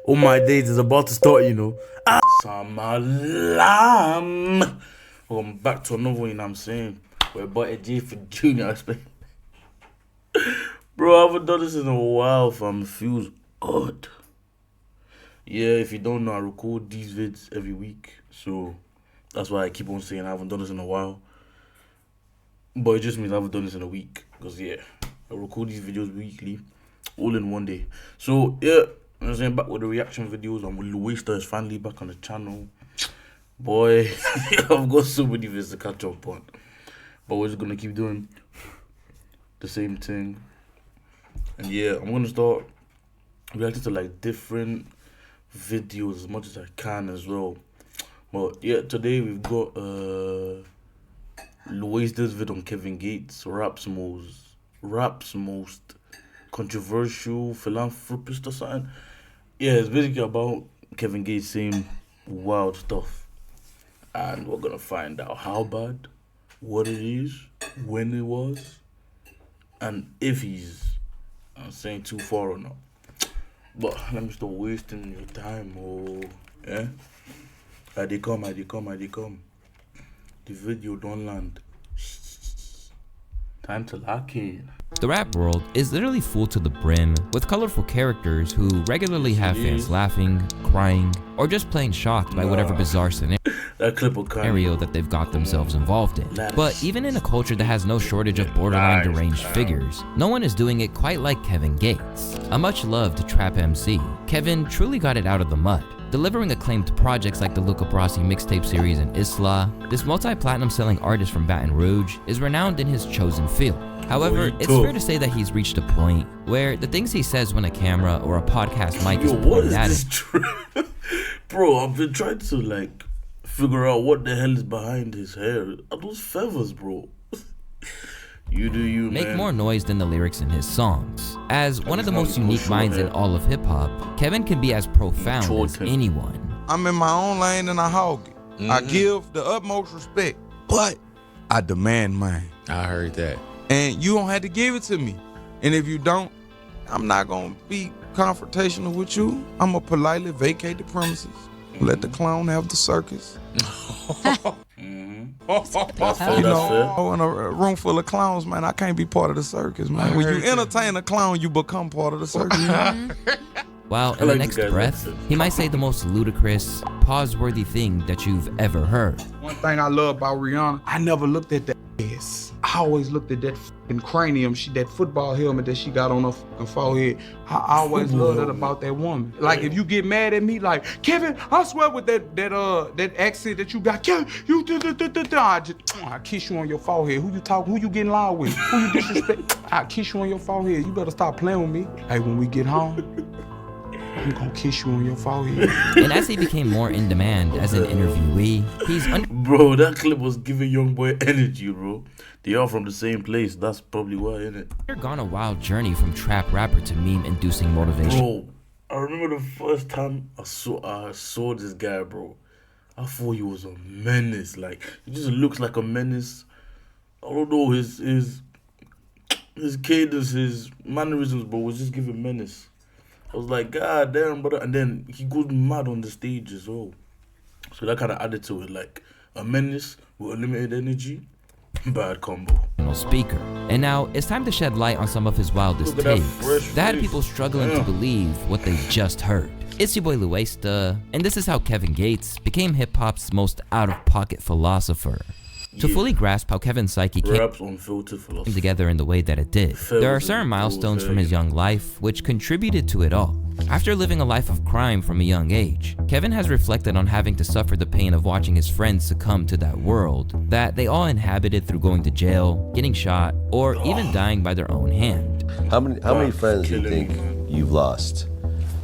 All my days is about to start, you know. I'm a lamb. Welcome back to another one, you know what I'm saying? We're about a J for Junior, I expect. Bro, I haven't done this in a while, fam. It feels odd. Yeah, if you don't know, I record these vids every week. So that's why I keep on saying I haven't done this in a while. But it just means I haven't done this in a week. Because, yeah, I record these videos weekly, all in one day. So, yeah, I'm saying back with the reaction videos. I'm with Louaista, is finally back on the channel. Boy, I've got so many vids to catch up on. But we're just going to keep doing the same thing. And, yeah, I'm going to start reacting to, like, different videos as much as I can as well. But, yeah, today we've got Louaista's vid on Kevin Gates, rap's most controversial philanthropist or something. Yeah, it's basically about Kevin Gates saying wild stuff. And we're gonna find out how bad, what it is, when it was, and if he's saying too far or not. But let me stop wasting your time, oh yeah. I they come. The video don't land. Time to lock in. The rap world is literally full to the brim with colorful characters who regularly have fans laughing, crying, or just plain shocked by whatever bizarre scenario that they've got themselves involved in. But even in a culture that has no shortage of borderline deranged figures, no one is doing it quite like Kevin Gates. A much-loved trap MC, Kevin truly got it out of the mud, delivering acclaimed projects like the Luca Brasi mixtape series and Isla. This multi-platinum selling artist from Baton Rouge is renowned in his chosen field. However, it's fair to say that he's reached a point where the things he says when a camera or a podcast mic is pointed at him. Bro, I've been trying to like figure out what the hell is behind his hair. Are those feathers, bro? You do you, make man. More noise than the lyrics in his songs. As one of the most unique minds in all of hip-hop, Kevin can be as profound as anyone. I'm in my own lane and I hog it. I give the utmost respect, but I demand mine. I heard that. And you don't have to give it to me. And if you don't, I'm not gonna be confrontational with you. I'm gonna politely vacate the premises. Let the clown have the circus. You know, in a room full of clowns, man, I can't be part of the circus, man. When you entertain a clown, you become part of the circus. While in the next breath, he might say the most ludicrous, pause-worthy thing that you've ever heard. One thing I love about Rihanna, I never looked at that ass. I always looked at that fucking cranium, that football helmet that she got on her fucking forehead. I always loved that about that woman. Like, if you get mad at me, like, Kevin, I swear with that accent that you got, Kevin, you I kiss you on your forehead. Who you talking? Who you getting loud with? Who you disrespect? I kiss you on your forehead. You better stop playing with me. Hey, when we get home, I'm gonna kiss you on your forehead. And as he became more in demand as an interviewee, he's bro, that clip was giving young boy energy, bro. They are from the same place. That's probably why, innit? undergone a wild journey from trap rapper to meme-inducing motivation. Bro, I remember the first time I saw this guy, bro. I thought he was a menace. Like, he just looks like a menace. I don't know, his cadence, his mannerisms, bro, was just giving menace. I was like, God damn, brother. And then he goes mad on the stage as well. So that kind of added to it, like a menace with unlimited energy. Bad combo. Speaker. And now it's time to shed light on some of his wildest takes that had people struggling to believe what they just heard. It's your boy Louaista, and this is how Kevin Gates became hip-hop's most out-of-pocket philosopher. To fully grasp how Kevin's psyche came together in the way that it did, there are certain milestones from his young life which contributed to it all. After living a life of crime from a young age, Kevin has reflected on having to suffer the pain of watching his friends succumb to that world that they all inhabited through going to jail, getting shot, or even dying by their own hand. How many friends do you think you've lost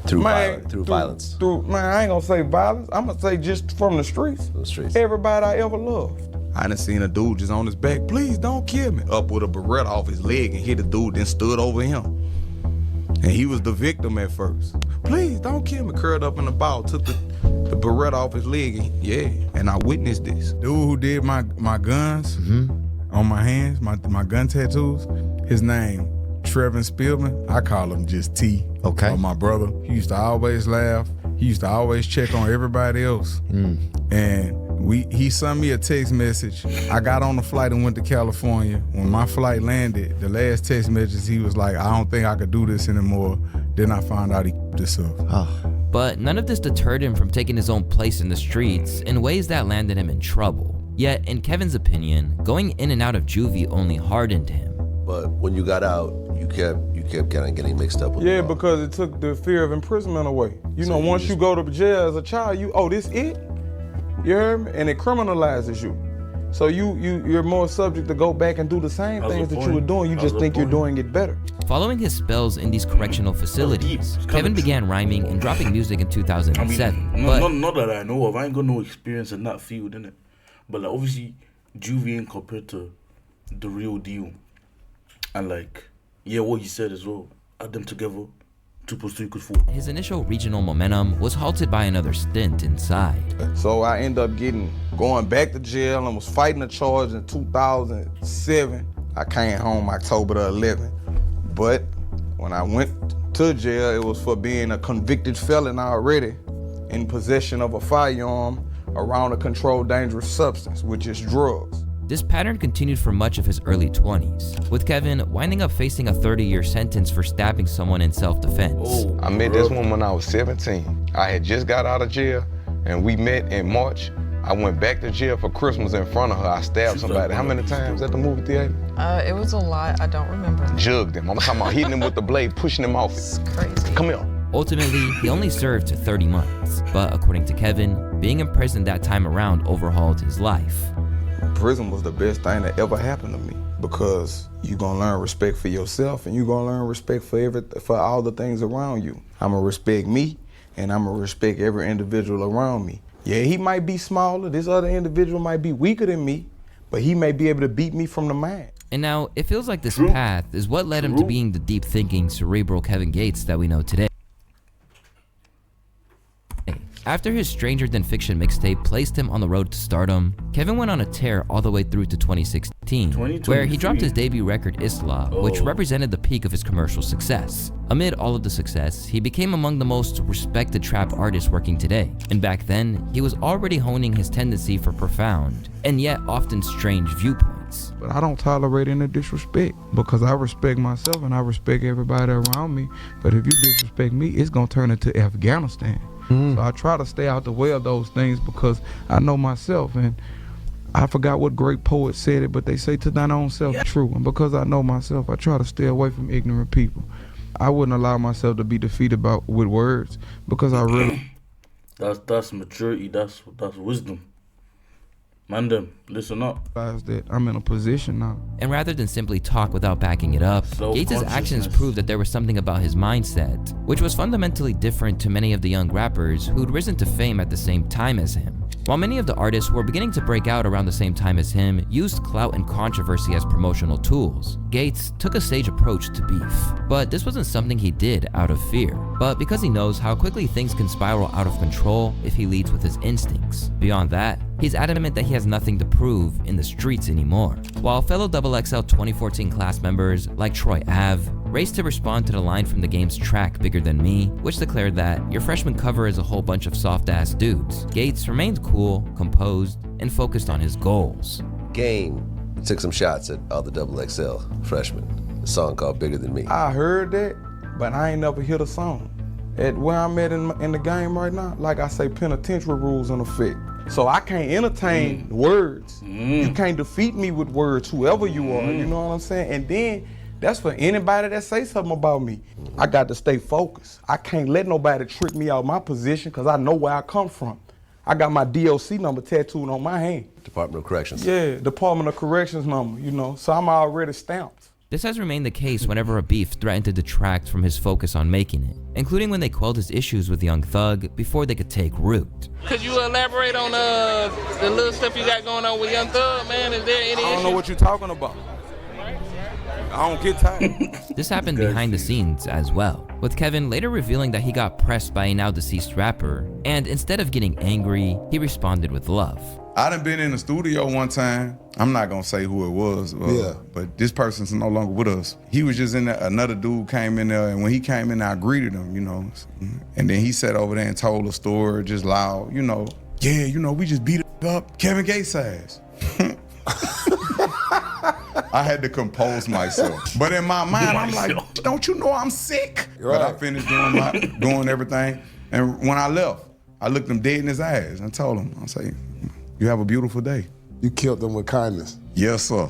through violence? Man, I ain't gonna say violence. I'm gonna say just from the streets. Everybody I ever loved. I done seen a dude just on his back, please don't kill me, up with a Beretta off his leg and hit a dude, then stood over him. And he was the victim at first. Please don't kill me, curled up in the ball, took the Beretta off his leg, and I witnessed this. Dude who did my guns on my hands, my gun tattoos, his name, Trevin Spielman. I call him just T. Okay. My brother. He used to always laugh. He used to always check on everybody else. And he sent me a text message. I got on the flight and went to California. When my flight landed, the last text message, he was like, I don't think I could do this anymore. Then I found out he this up. But none of this deterred him from taking his own place in the streets in ways that landed him in trouble. Yet, in Kevin's opinion, going in and out of juvie only hardened him. But when you got out, you kept kind of getting mixed up with Yeah, because it took the fear of imprisonment away. You know, once you go to jail as a child, this it? You heard me? And it criminalizes you. So you're more subject to go back and do the same things that you were doing. You just think you're doing it better. Following his spells in these correctional facilities, Kevin began rhyming and dropping music in 2007. Not that I know of. I ain't got no experience in that field, innit? But like, obviously, juvie ain't compared to the real deal. And like, yeah, what you said as well. Add them together, 2 + 2 = 4. His initial regional momentum was halted by another stint inside. So I ended up going back to jail and was fighting a charge in 2007. I came home October the 11th. But when I went to jail, it was for being a convicted felon already in possession of a firearm around a controlled dangerous substance, which is drugs. This pattern continued for much of his early 20s, with Kevin winding up facing a 30-year sentence for stabbing someone in self-defense. I met this woman when I was 17. I had just got out of jail, and we met in March. I went back to jail for Christmas in front of her. I stabbed somebody. How many times at the movie theater? It was a lot. I don't remember. Jugged him. I'm talking about hitting him with the blade, pushing him off it. It's crazy. Come here. Ultimately, he only served 30 months, but according to Kevin, being in prison that time around overhauled his life. Prison was the best thing that ever happened to me because you're gonna learn respect for yourself and you're gonna learn respect for all the things around you. I'm gonna respect me and I'm gonna respect every individual around me. Yeah, he might be smaller, this other individual might be weaker than me, but he may be able to beat me from the mind. And now, it feels like this path is what led him to being the deep-thinking, cerebral Kevin Gates that we know today. After his Stranger Than Fiction mixtape placed him on the road to stardom, Kevin went on a tear all the way through to 2016, where he dropped his debut record Isla, which represented the peak of his commercial success. Amid all of the success, he became among the most respected trap artists working today, and back then, he was already honing his tendency for profound, and yet often strange viewpoints. But I don't tolerate any disrespect because I respect myself and I respect everybody around me, but if you disrespect me, it's gonna turn into Afghanistan. So I try to stay out the way of those things because I know myself, and I forgot what great poet said it, but they say to thine own self true. And because I know myself, I try to stay away from ignorant people. I wouldn't allow myself to be defeated with words because I really... That's maturity, that's wisdom. Man, them, listen up. That I'm in a position now. And rather than simply talk without backing it up, Gates' actions proved that there was something about his mindset, which was fundamentally different to many of the young rappers who'd risen to fame at the same time as him. While many of the artists who were beginning to break out around the same time as him used clout and controversy as promotional tools, Gates took a sage approach to beef. But this wasn't something he did out of fear, but because he knows how quickly things can spiral out of control if he leads with his instincts. Beyond that, he's adamant that he has nothing to prove in the streets anymore. While fellow XXL 2014 class members like Troy Ave raced to respond to the line from the game's track Bigger Than Me, which declared that your freshman cover is a whole bunch of soft-ass dudes, Gates remained cool, composed, and focused on his goals. Game took some shots at all the XXL freshmen. A song called Bigger Than Me. I heard that, but I ain't never heard a song. At where I'm at in the game right now, like I say, penitentiary rules in effect. So I can't entertain words. You can't defeat me with words, whoever you are, you know what I'm saying? And then that's for anybody that say something about me. I got to stay focused. I can't let nobody trick me out of my position because I know where I come from. I got my DOC number tattooed on my hand. Department of Corrections. Yeah, Department of Corrections number, you know, so I'm already stamped. This has remained the case whenever a beef threatened to detract from his focus on making it, including when they quelled his issues with Young Thug before they could take root. Could you elaborate on the little stuff you got going on with Young Thug, man? Is there any I don't know what you're talking about. I don't get tired. This happened behind the scenes as well, with Kevin later revealing that he got pressed by a now deceased rapper, and instead of getting angry, he responded with love. I done been in the studio one time. I'm not gonna say who it was, but this person's no longer with us. He was just in there, another dude came in there, and when he came in there, I greeted him, you know. And then he sat over there and told a story just loud, you know. Yeah, you know, we just beat up Kevin Gates' ass. I had to compose myself. But in my mind, I'm like, don't you know I'm sick? Right. But I finished doing everything. And when I left, I looked him dead in his eyes and told him, I say, you have a beautiful day. You killed them with kindness. Yes, sir.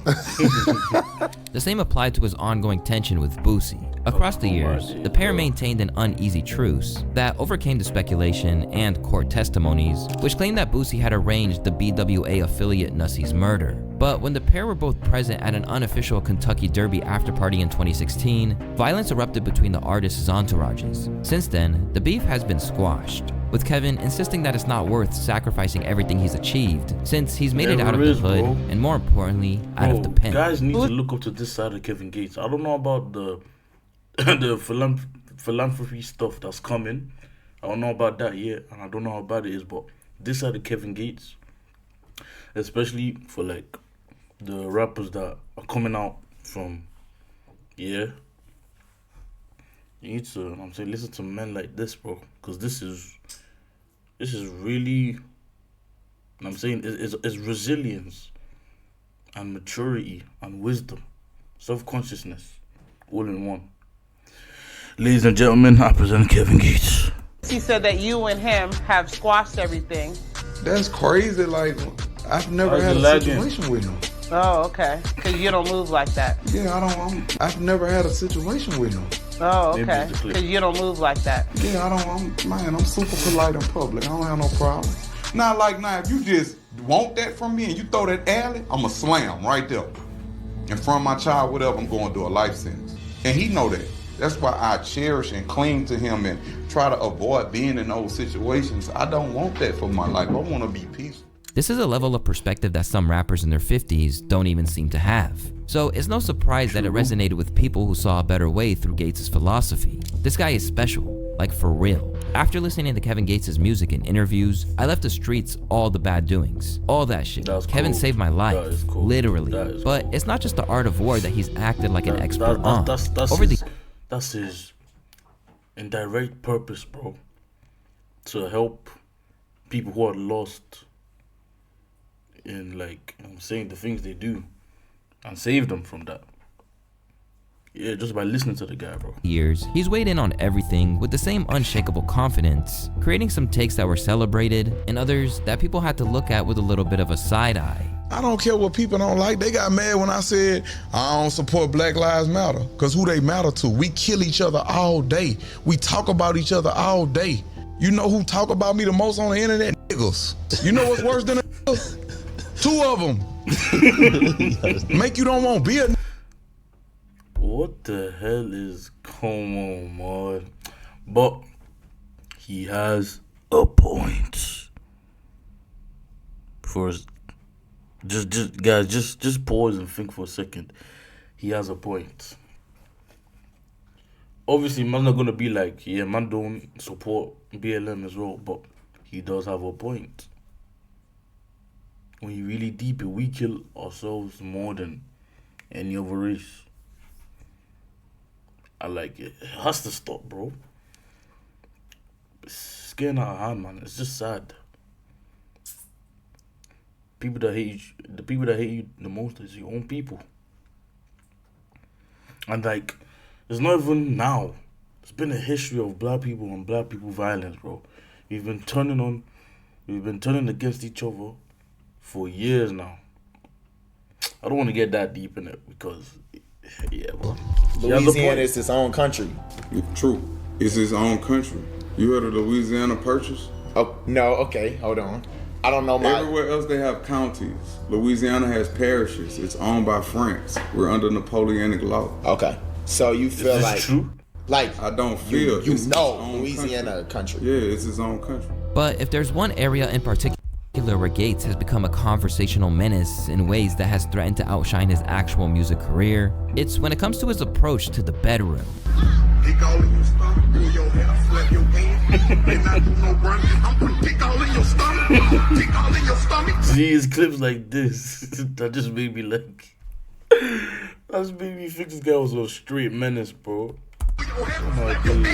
The same applied to his ongoing tension with Boosie. Across the years, the pair maintained an uneasy truce that overcame the speculation and court testimonies, which claimed that Boosie had arranged the BWA affiliate Nussie's murder. But when the pair were both present at an unofficial Kentucky Derby after-party in 2016, violence erupted between the artists' entourages. Since then, the beef has been squashed, with Kevin insisting that it's not worth sacrificing everything he's achieved, since he's made it out of the hood, and more importantly, out of the pen. Guys need to look up to this side of Kevin Gates. I don't know about the philanthropy stuff that's coming. I don't know about that yet, and I don't know how bad it is, but this side of Kevin Gates, especially for like the rappers that are coming out from, you need to, I'm saying, listen to men like this, bro, because this is really, I'm saying, it's resilience and maturity and wisdom, self-consciousness, all in one. Ladies and gentlemen, I present Kevin Gates. He said that you and him have squashed everything. That's crazy. Like, I've never had a situation with him. Oh, okay. Because you don't move like that. Yeah, I've never had a situation with him. Oh, okay. Because you don't move like that. Yeah, I'm super polite in public. I don't have no problem. Now, if you just want that from me and you throw that alley, I'm a slam right there. And from my child, whatever, I'm going to do a life sentence. And he know that. That's why I cherish and cling to him and try to avoid being in those situations. I don't want that for my life. I want to be peaceful. This is a level of perspective that some rappers in their 50s don't even seem to have. So it's no surprise that it resonated with people who saw a better way through Gates' philosophy. This guy is special, like for real. After listening to Kevin Gates' music and interviews, I left the streets all the bad doings, all that shit. Kevin saved my life, literally. But it's not just the art of war that he's acted like an expert on. That's his indirect purpose, bro. To help people who are lost in, I'm saying, the things they do, and save them from that. Yeah, just by listening to the guy, bro. Years, he's weighed in on everything with the same unshakable confidence, creating some takes that were celebrated and others that people had to look at with a little bit of a side eye. I don't care what people don't like. They got mad when I said I don't support Black Lives Matter, because who they matter to? We kill each other all day. We talk about each other all day. You know who talk about me the most on the internet? Niggas. You know what's worse than a nigga? 2 of them. Make you don't want to be a. What the hell is going on, man? But he has a point. Just pause and think for a second. He has a point. Obviously, man's not gonna be like, yeah, man don't support BLM as well, but he does have a point. When you really deep it, we kill ourselves more than any other race. I like it. It has to stop, bro. It's getting out of hand, man. It's just sad. The people that hate you the most is your own people. And it's not even now. It's been a history of black people and black people violence, bro. We've been turning against each other for years now. I don't want to get that deep in it because, bro. Louisiana is its own country. True. It's its own country. You heard of the Louisiana Purchase? Oh, no, okay, hold on. I don't know Everywhere else they have counties. Louisiana has parishes. It's owned by France. We're under Napoleonic law. Okay. So you feel is like... This true? Like, I don't feel you know Louisiana country. Yeah, it's its own country. But if there's one area in particular where Gates has become a conversational menace in ways that has threatened to outshine his actual music career, it's when it comes to his approach to the bedroom. Pick all in your stomach, pull your hair, slap your hand. And I do no run. I'm putting pick all in your stomach. See, it's clips like this that just made me like. That just made me think this guy was a straight menace, bro. Oh my God.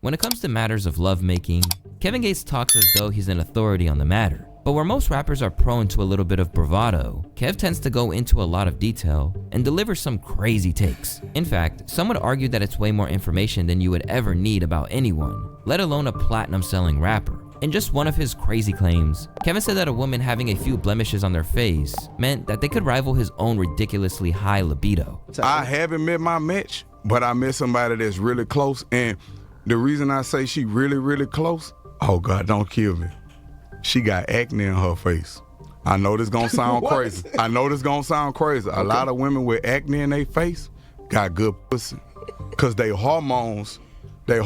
When it comes to matters of lovemaking, Kevin Gates talks as though he's an authority on the matter. But where most rappers are prone to a little bit of bravado, Kev tends to go into a lot of detail and deliver some crazy takes. In fact, some would argue that it's way more information than you would ever need about anyone, let alone a platinum-selling rapper. In just one of his crazy claims, Kevin said that a woman having a few blemishes on their face meant that they could rival his own ridiculously high libido. I haven't met my match, but I met somebody that's really close, and the reason I say she really, really close, oh God, don't kill me. She got acne in her face. I know this gonna sound crazy. A lot of women with acne in their face got good pussy. Cause their hormones are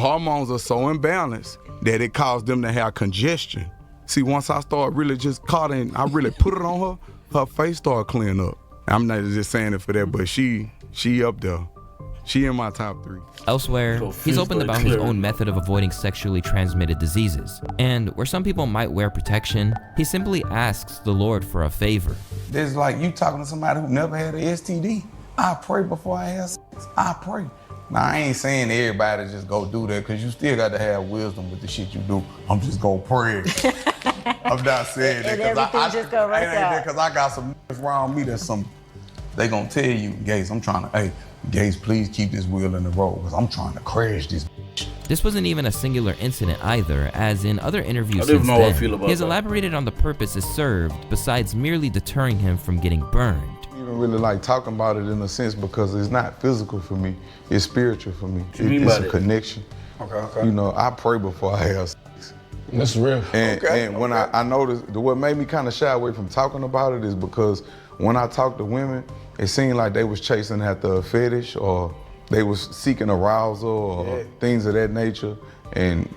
so imbalanced that it caused them to have congestion. See, once I started really just caught in, I really put it on her face started clearing up. I'm not just saying it for that, but she up there. She in my top 3. Elsewhere, he's opened about his own method of avoiding sexually transmitted diseases. And where some people might wear protection, he simply asks the Lord for a favor. It's like you talking to somebody who never had an STD. I pray before I have sex. I pray. Now, I ain't saying everybody just go do that, because you still got to have wisdom with the shit you do. I'm just going to pray. I'm not saying that because I got some niggas around me that's they going to tell you, Gates, I'm trying to, hey, Gates, please keep this wheel in the road because I'm trying to crash this. This wasn't even a singular incident either, as in other interviews since then, he has elaborated on the purpose it served besides merely deterring him from getting burned. I even really like talking about it in a sense because it's not physical for me, it's spiritual for me. It's a connection. Okay. You know, I pray before I have sex. That's real. And when I noticed, what made me kind of shy away from talking about it is because when I talk to women, it seemed like they was chasing after a fetish or they was seeking arousal or things of that nature and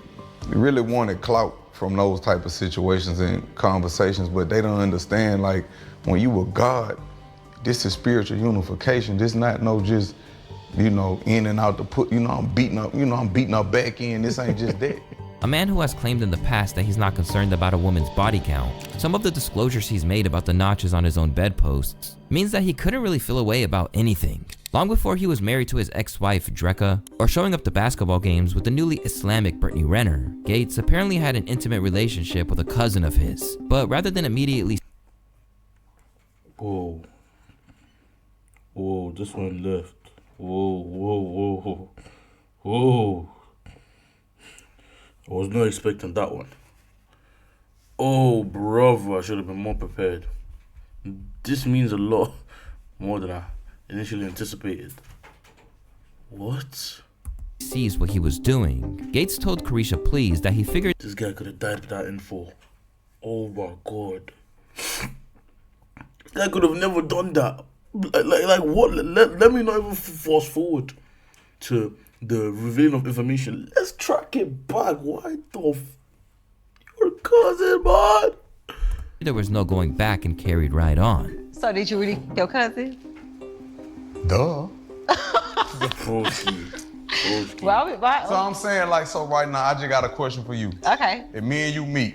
really wanted clout from those type of situations and conversations, but they don't understand, like, when you with God, this is spiritual unification. This not no just, you know, in and out to put, you know, I'm beating up back in. This ain't just that. A man who has claimed in the past that he's not concerned about a woman's body count, some of the disclosures he's made about the notches on his own bedposts means that he couldn't really feel a way about anything. Long before he was married to his ex-wife, Drecka, or showing up to basketball games with the newly Islamic Brittany Renner, Gates apparently had an intimate relationship with a cousin of his. But rather than immediately... Whoa, this one left. Whoa. I was not expecting that one. Oh, brother, I should have been more prepared. This means a lot more than I initially anticipated. What? Sees what he was doing. Gates told Carisha Please that he figured this guy could have died with that info. Oh my God. This guy could have never done that. Like what? Let me not even fast forward to the revealing of information. Let's track it back. Why the your cousin, man? There was no going back and carried right on. So did you really your cousin? Duh. Why? So I'm saying, like, so right now, I just got a question for you. Okay. If me and you meet,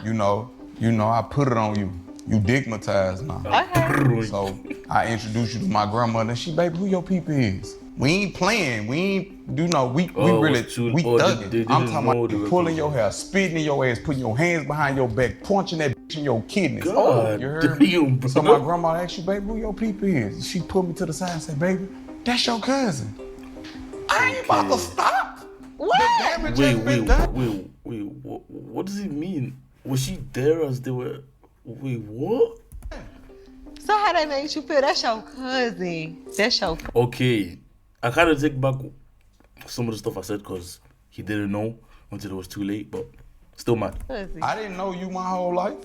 you know, I put it on you. You digmatized now. Okay. So I introduce you to my grandmother, and she, baby, who your people is? We ain't playing. We ain't, we thugging. I'm talking about you pulling your hair, spitting in your ass, putting your hands behind your back, punching that bitch in your kidneys. God, you heard me? So my grandma asked you, baby, who your people is? She put me to the side and said, baby, that's your cousin. I ain't about to stop. What? The damage has been done. Wait, what does it mean? Was she there as they were? Wait, what? So how that made you feel? That's your cousin. Okay, I kind of take back some of the stuff I said because he didn't know until it was too late, but still mad. I didn't know you my whole life.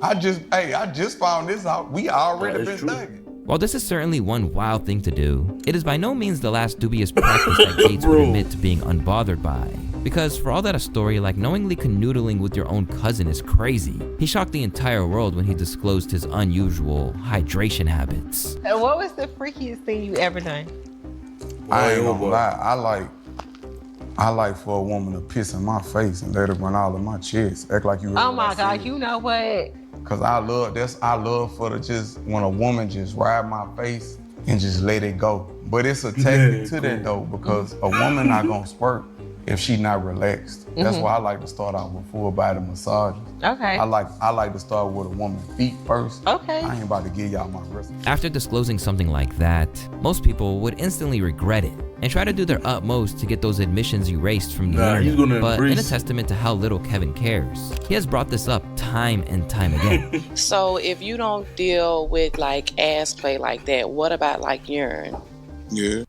I just found this out. We already been thugging. While this is certainly one wild thing to do, it is by no means the last dubious practice that Gates would admit to being unbothered by. Because for all that a story like knowingly canoodling with your own cousin is crazy, he shocked the entire world when he disclosed his unusual hydration habits. What was the freakiest thing you ever done? I ain't gonna lie, I like for a woman to piss in my face and let it run all in my chest. Act like you. Oh my God, you know what? Cause I love for the just when a woman just ride my face and just let it go. But it's a technique to that though, because a woman not gonna squirt if she not relaxed. That's why I like to start out with full body massages. Okay. I like to start with a woman's feet first. Okay. I ain't about to give y'all my recipe. After disclosing something like that, most people would instantly regret it and try to do their utmost to get those admissions erased from the internet. But in a testament to how little Kevin cares, he has brought this up time and time again. So if you don't deal with like ass play like that, what about like urine? Yeah.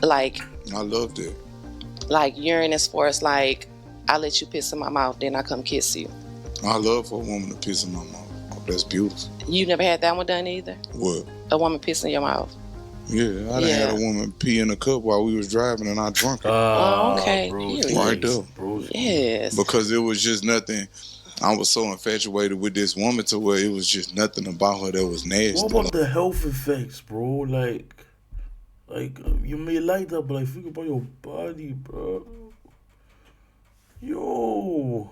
Like I loved it. Like urine as far as like, I let you piss in my mouth, then I come kiss you. I love for a woman to piss in my mouth. Oh, that's beautiful. You never had that one done either? What? A woman piss in your mouth? Yeah, I done had a woman pee in a cup while we was driving and I drunk it. Oh, okay. Right there. Yes. Because it was just nothing. I was so infatuated with this woman to where it was just nothing about her that was nasty. What about the health effects, bro? Like you may like that, but like think about your body, bro. Yo,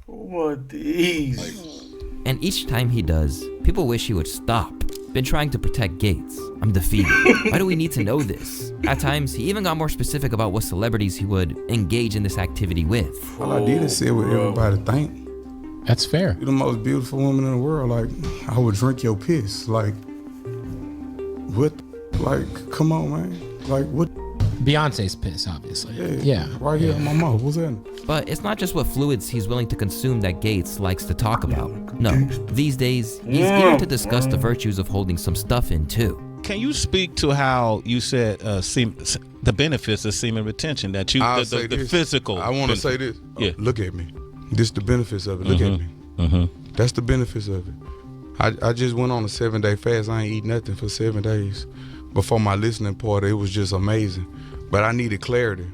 oh my days. And each time he does, people wish he would stop. Been trying to protect Gates. I'm defeated. Why do we need to know this? At times, he even got more specific about what celebrities he would engage in this activity with. All I did is say what everybody think. That's fair. You're the most beautiful woman in the world. Like, I would drink your piss. Like, what? Like, come on, man. Like, what? Beyonce's piss, obviously. Yeah. Right here in my mouth. What's that? But it's not just what fluids he's willing to consume that Gates likes to talk about. No, these days, he's eager to discuss the virtues of holding some stuff in too. Can you speak to how you said the benefits of semen retention, that you, the physical? I want to say this. Yeah. Look at me. This the benefits of it. Look at me. That's the benefits of it. I just went on a 7-day fast. I ain't eat nothing for 7 days. Before my listening party, it was just amazing. But I needed clarity.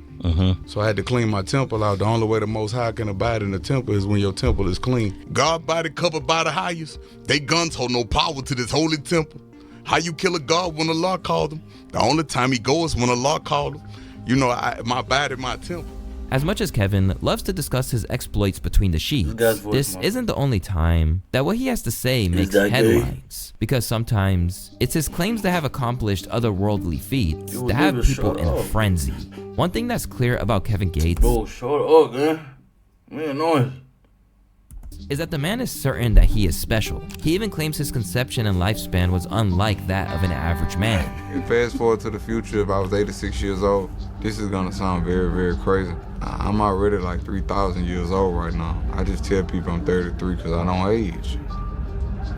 So I had to clean my temple out. The only way the Most High can abide in the temple is when your temple is clean. God body covered by the highest. They guns hold no power to this holy temple. How you kill a God when Allah called him? The only time he goes when Allah called him. You know, my body, my temple. As much as Kevin loves to discuss his exploits between the sheets, this isn't the only time that what he has to say makes headlines. Because sometimes it's his claims that have accomplished otherworldly feats that have people in a frenzy. One thing that's clear about Kevin Gates is that the man is certain that he is special. He even claims his conception and lifespan was unlike that of an average man. And fast forward to the future, if I was 86 years old, this is gonna sound very, very crazy. I'm already like 3,000 years old right now. I just tell people I'm 33 because I don't age.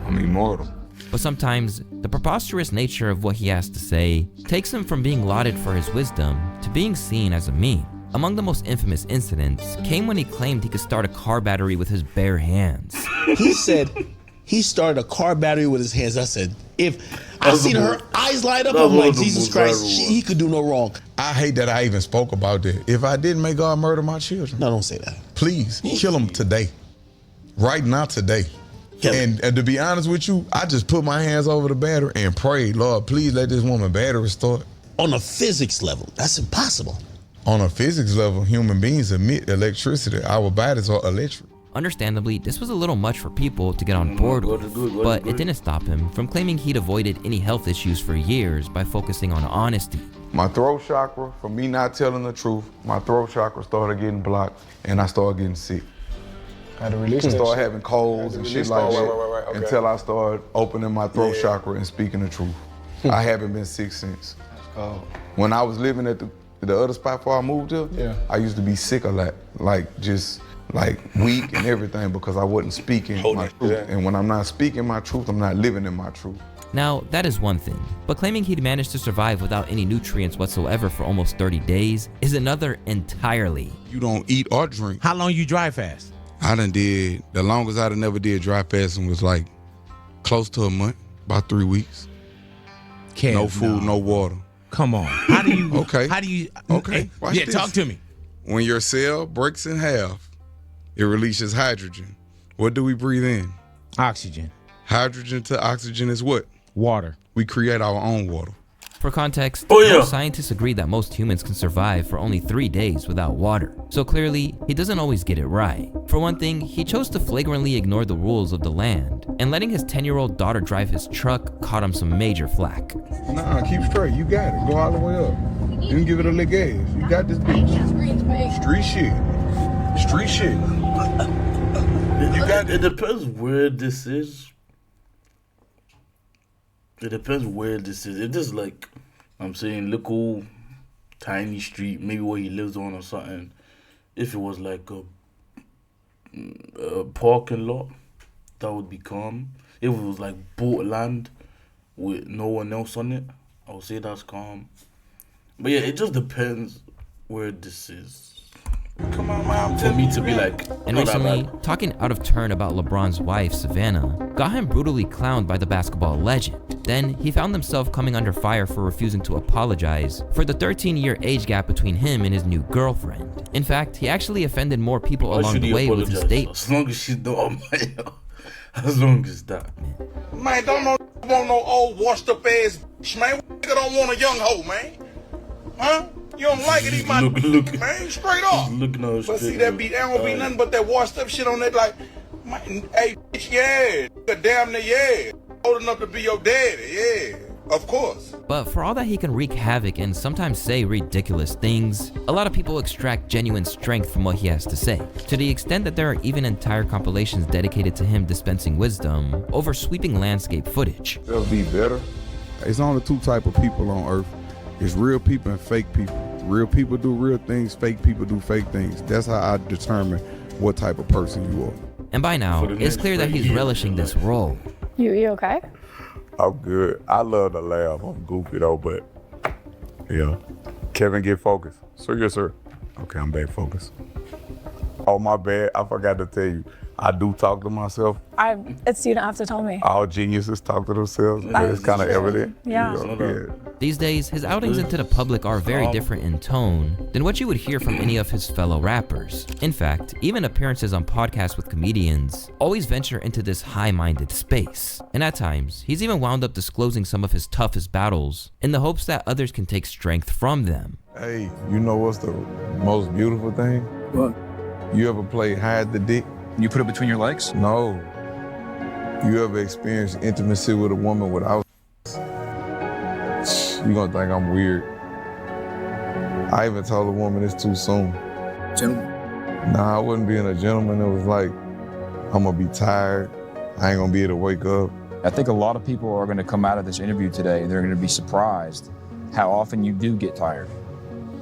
I'm immortal. But sometimes, the preposterous nature of what he has to say takes him from being lauded for his wisdom to being seen as a meme. Among the most infamous incidents came when he claimed he could start a car battery with his bare hands. He said he started a car battery with his hands. I said, if I seen her eyes light up, I'm like, Jesus Christ, he could do no wrong. I hate that I even spoke about that. If I didn't, may God murder my children. No, don't say that. Please, kill them today. Right now, today. And to be honest with you, I just put my hands over the battery and prayed, Lord, please let this woman battery start. On a physics level, that's impossible. On a physics level, human beings emit electricity. Our bodies are electric. Understandably, this was a little much for people to get on board with, but it didn't stop him from claiming he'd avoided any health issues for years by focusing on honesty. My throat chakra, for me not telling the truth, my throat chakra started getting blocked and I started getting sick. Had to release that Started shit. having colds and shit like that Okay. until I started opening my throat chakra and speaking the truth. I haven't been sick since. When I was living at the other spot before I moved here, I used to be sick a lot, just weak and everything because I wasn't speaking my truth. And when I'm not speaking my truth, I'm not living in my truth. Now, that is one thing, but claiming he'd managed to survive without any nutrients whatsoever for almost 30 days is another entirely. You don't eat or drink. How long you dry fast? I done did, the longest I done never did dry fasting was like close to a month, about 3 weeks. Kev, no food, no water. Come on. How do you? How do you? Okay. Yeah, talk to me. When your cell breaks in half, it releases hydrogen. What do we breathe in? Oxygen. Hydrogen to oxygen is what? Water. We create our own water. For context, most scientists agree that most humans can survive for only 3 days without water. So clearly, he doesn't always get it right. For one thing, he chose to flagrantly ignore the rules of the land, and letting his 10-year-old daughter drive his truck caught him some major flack. Nah, keep straight. You got it. Go all the way up. You can give it a lick gas. You got this bitch. Street shit. Street shit. It depends where this is. It depends where this is. If this is like, I'm saying, little tiny street, maybe where he lives on or something. If it was like a parking lot, that would be calm. If it was like boat land with no one else on it, I would say that's calm. But yeah, it just depends where this is. Come on, Mom. For me to be like, and recently, talking out of turn about LeBron's wife, Savannah, got him brutally clowned by the basketball legend. Then, he found himself coming under fire for refusing to apologize for the 13-year age gap between him and his new girlfriend. In fact, he actually offended more people along the way with his statements. As long as she's doing as long as that. Man, don't want no old washed up ass man. Nigga don't want a young hoe, man. Huh? You don't like it, he might look, man, straight off. But see, there don't be nothing but that washed up shit on that, like, man, hey, bitch, yeah, damn near, yeah. Old enough to be your daddy, yeah, of course. But for all that he can wreak havoc and sometimes say ridiculous things, a lot of people extract genuine strength from what he has to say, to the extent that there are even entire compilations dedicated to him dispensing wisdom over sweeping landscape footage. It'll be better. It's only two type of people on earth. It's real people and fake people. Real people do real things, fake people do fake things. That's how I determine what type of person you are. And by now, it's clear that he's relishing this role. You okay? I'm good. I love to laugh. I'm goofy though, but yeah. Kevin, get focused. Sir, yes, sir. Okay, I'm back focused. Oh, my bad. I forgot to tell you. I do talk to myself. You don't have to tell me. All geniuses talk to themselves. It's kind of evident. Yeah. These days, his outings into the public are very different in tone than what you would hear from any of his fellow rappers. In fact, even appearances on podcasts with comedians always venture into this high-minded space. And at times, he's even wound up disclosing some of his toughest battles in the hopes that others can take strength from them. Hey, you know what's the most beautiful thing? What? You ever played hide the dick? You put it between your legs? No. You ever experienced intimacy with a woman without? You gonna think I'm weird. I even told a woman it's too soon. Gentlemen? Nah, I wasn't being a gentleman. It was like, I'm gonna be tired. I ain't gonna be able to wake up. I think a lot of people are gonna come out of this interview today and they're gonna be surprised how often you do get tired.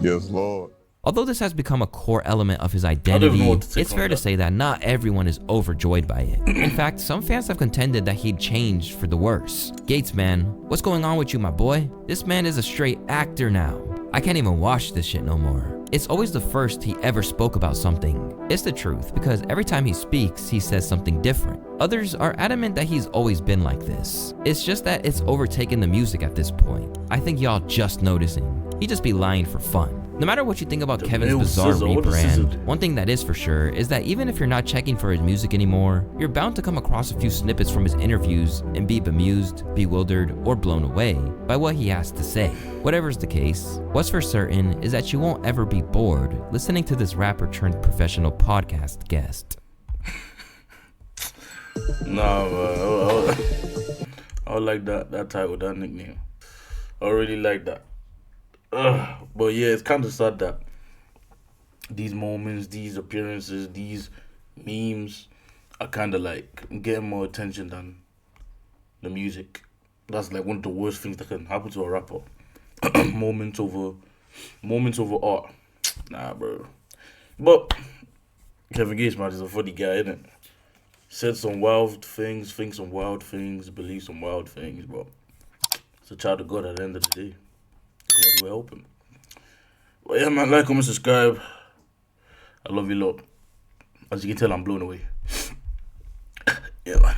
Yes, Lord. Although this has become a core element of his identity, it's fair to say that not everyone is overjoyed by it. In fact, some fans have contended that he'd changed for the worse. Gates, man, what's going on with you, my boy? This man is a straight actor now. I can't even watch this shit no more. It's always the first he ever spoke about something. It's the truth, because every time he speaks, he says something different. Others are adamant that he's always been like this. It's just that it's overtaken the music at this point. I think y'all just noticing. He just be lying for fun. No matter what you think about Kevin's bizarre rebrand, one thing that is for sure is that even if you're not checking for his music anymore, you're bound to come across a few snippets from his interviews and be bemused, bewildered, or blown away by what he has to say. Whatever's the case, what's for certain is that you won't ever be bored listening to this rapper turned professional podcast guest. Nah, man. I would like that title, that nickname. I really like that. But yeah, it's kind of sad that these moments, these appearances, these memes are kind of like getting more attention than the music. That's like one of the worst things that can happen to a rapper. moments over art. Nah, bro. But Kevin Gates, man, is a funny guy, innit? Said some wild things, think some wild things, believe some wild things, but it's a child of God at the end of the day. God will help him. But yeah, man, like, comment, subscribe. I love you lot. As you can tell, I'm blown away. Yeah, man.